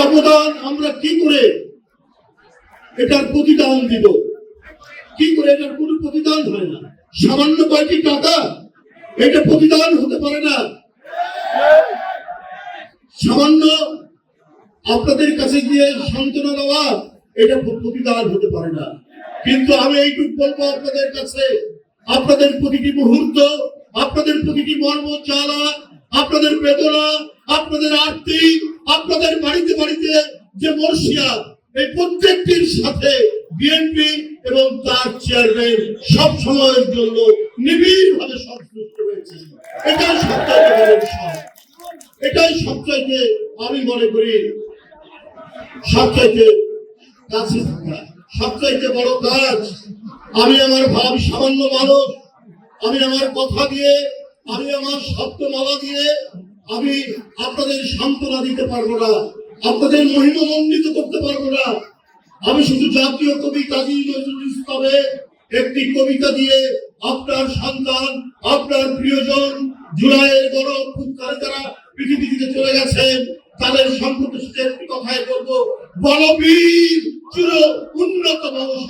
অবদান আমরা কি করে এটার প্রতিদান দিব? কি করে এটার কোনো প্রতিদান হয় না। সামান্য কয়েকটি টাকা এটা প্রতিদান হতে পারে না। সামান্য আপনাদের কাছে গিয়ে সান্ত্বনা দেওয়া এটা প্রতিদান হতে পারে না। কিন্তু আমি এইটুকু বলবো আপনাদের কাছে, আপনাদের প্রতিটি মুহূর্ত, আপনাদের প্রতিটি মর্ম জ্বালা, আপনাদের বেদনা, আপনাদের আরতি, আপনাদের বাড়িতে বাড়িতে যে মর্শিয়া, এই প্রত্যেকটির সাথে বিএনপি এবং তার চেয়ারম্যান সব সময়ের জন্য নিবিড় ভাবে সংশ্লিষ্ট রয়েছে। এটাই সবচাইতে বড় বিষয়, এটাই সবচাইতে আমি মনে করি সবচাইতে কাছে থাকা, সবচাইতে বড় কাজ। আমি আমার ভাব সামান্য মানুষ, আমি আমার কথা দিয়ে, আমি আমার শব্দ মালা দিয়ে আমি আপনাদের সান্ত্বনা দিতে পারবো না, আপনাদের মহিমামণ্ডিত করতে পারবো না। আমি শুধু জাতীয় কবি কাজী নজরুল ইসলামের একটি কবিতা দিয়ে আপনার সন্তান, আপনার প্রিয়জন, জুলাইয়ের গণ অভ্যুত্থানে যারা পৃথিবী থেকে চলে গেছেন তাদের সম্পর্কে শুধু একটি কথাই বলবো, বলবীর চির উন্নত বংশ,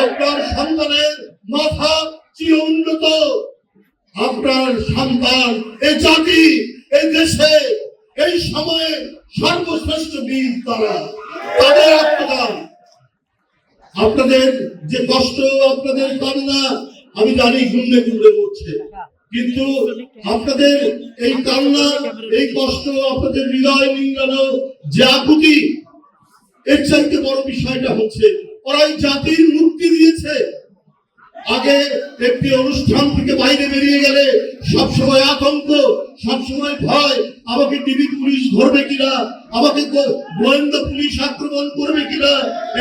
আপনার সন্তানের মাথা চির উন্নত, আপনার সন্তান এই জাতি, এই দেশে, এই সময়ে সর্বশ্রেষ্ঠ বীর তারা, তাদের আত্মদান। আপনাদের যে কষ্ট, আপনাদের কান্না আমি জানি গুণে গুণে হচ্ছে, কিন্তু আপনাদের এই কান্না, এই কষ্ট, আপনাদের হৃদয় নিংড়ানো যে আকুতি, এর চাইতে বড় বিষয়টা হচ্ছে ওরা এই জাতির মুক্তি দিয়েছে। আগে একটি অনুষ্ঠান থেকে বাইরে বেরিয়ে গেলে সবসময় আতঙ্ক, সবসময় ভয়, আমাকে টিভি পুলিশ ধরবে কিনা, আমাকে গোয়েন্দা পুলিশ আক্রমণ করবে কিনা,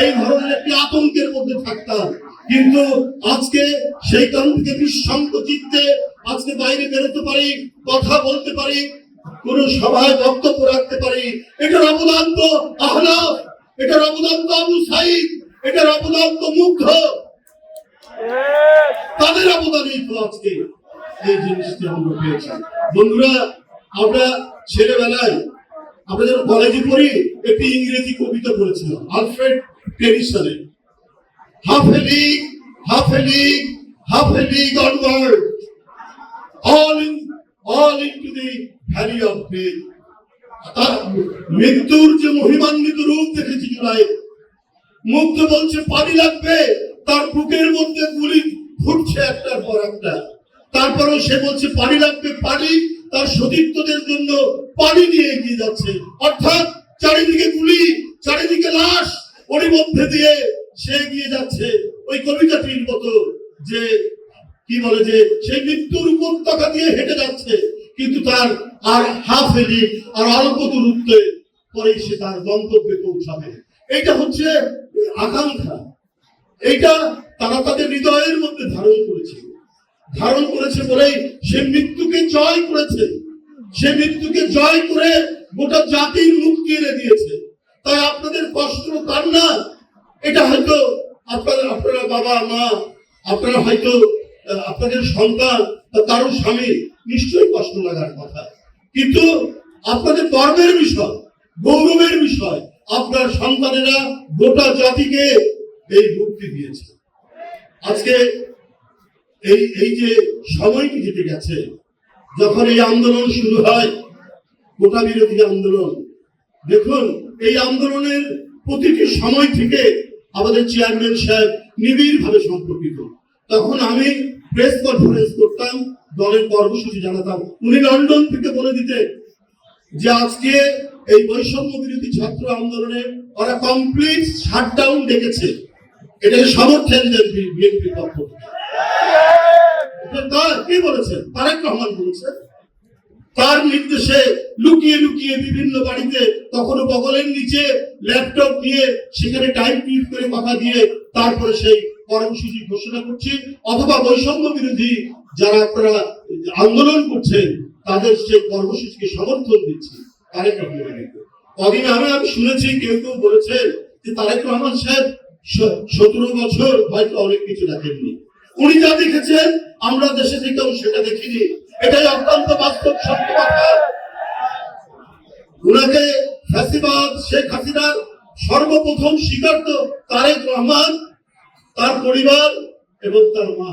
এই ধরনের একটি আতঙ্কের মধ্যে থাকতাম। কিন্তু আজকে সেই কারণ থেকে নিঃসঙ্গ চিত্তে আজকে বাইরে বেরোতে পারি, কথা বলতে পারি, কোন সভায় বক্তব্য রাখতে পারি। এটার অবদান তো আহনাফ, এটার অবদান তো আবু সাইদ, এটার অবদান তো মুগ্ধ, তাদের অবদানই তো আজকে এই জিনিসটি আমরা পেয়েছি। বন্ধুরা, আমরা ছেলেবেলায় আমরা যখন কলেজে পড়ি একটি ইংরেজি কবিতা পড়েছিলাম Alfred টেনিসনের, half a league, half a league, half a league onward, all into the valley of death. মৃত্যুর যে মহিমান্বিত রূপ দেখেছি জুলাই, মুগ্ধ বলছে পানি লাগবে, তার বুকের মধ্যে গুলি ফুটছে একটার পর একটা, তারপরেও সে বলছে পানি লাগবে, পানি, তার সতীর্থদের জন্য পানি নিয়ে এগিয়ে যাচ্ছে। অর্থাৎ চারিদিকে গুলি, চারিদিকে লাশ, ওর মধ্যে দিয়ে সে এগিয়ে যাচ্ছে। ওই কবিতাটির মতো যে কি বলে যে সেই মৃত্যুর উপত্যকা দিয়ে হেঁটে যাচ্ছে, কিন্তু তার আর হাফ এলি আর অল্প দূরত্বে পরেই সে তার গন্তব্যে পৌঁছাবে। এইটা হচ্ছে আকাঙ্ক্ষা, এইটা তারা তাদের হৃদয়ের মধ্যে ধারণ করেছে বলেই সে মৃত্যুকে জয় করেছে, সে মৃত্যুকে জয় করে গোটা জাতির মুক্তি এনে দিয়েছে। তাই আপনাদের কষ্ট কান্না, এটা হয়তো আপনারা বাবা মা, আপনারা হয়তো আপনাদের সন্তান বা কারো স্বামী নিশ্চয়ই কষ্ট লাগার কথা, কিন্তু আপনাদের গর্বের বিষয়, গৌরবের বিষয়, আপনার সন্তানেরা গোটা জাতিকে এই মুক্তি দিয়েছে। আজকে এই যে সময়টি কেটে গেছে, যখন এই আন্দোলন শুরু হয়, কোটা বিরোধী আন্দোলন, দেখুন এই আন্দোলনের প্রতিটি সময় থেকে আমাদের চেয়ারম্যান সাহেব নিবিড় ভাবে সম্পর্কিত। তখন আমি প্রেস কনফারেন্স করতাম, দলের কর্মসূচি জানাতাম, উনি লন্ডন থেকে বলে দিতেন যে আজকে এই বৈষম্য বিরোধী ছাত্র আন্দোলনে ওরা কমপ্লিট শাটডাউন ডেকেছে, এটাকে সমর্থন দেন বিএনপির পক্ষ থেকে। কি বলেছেন? তারেক রহমান বলেছেন, তার নির্দেশে লুকিয়ে লুকিয়ে বিভিন্ন বাড়িতে, কখনো বগলের নিচে ল্যাপটপ নিয়ে সেখানে টাইপ করে কথা দিয়ে তারপরে সেই কর্মসূচি ঘোষণা করছি, অথবা বৈষম্য বিরোধী যারা আপনারা আন্দোলন করছেন তাদের সেই কর্মসূচিকে সমর্থন দিচ্ছি। তারেক রহমান কদিন আমি শুনেছি কেউ বলেছে যে তারেক রহমান সাহেব 17 বছর হয়তো অনেক কিছু দেখেননি, উনি যা দেখেছেন আমরা দেশে থেকেও সেটা দেখিনি, এটাই অত্যন্ত বাস্তব সত্য কথা। উনাকে ফ্যাসিবাদ শেখ হাসিনার সর্বপ্রথম স্বীকার তো তারেক রহমান, তার পরিবার এবং তার মা।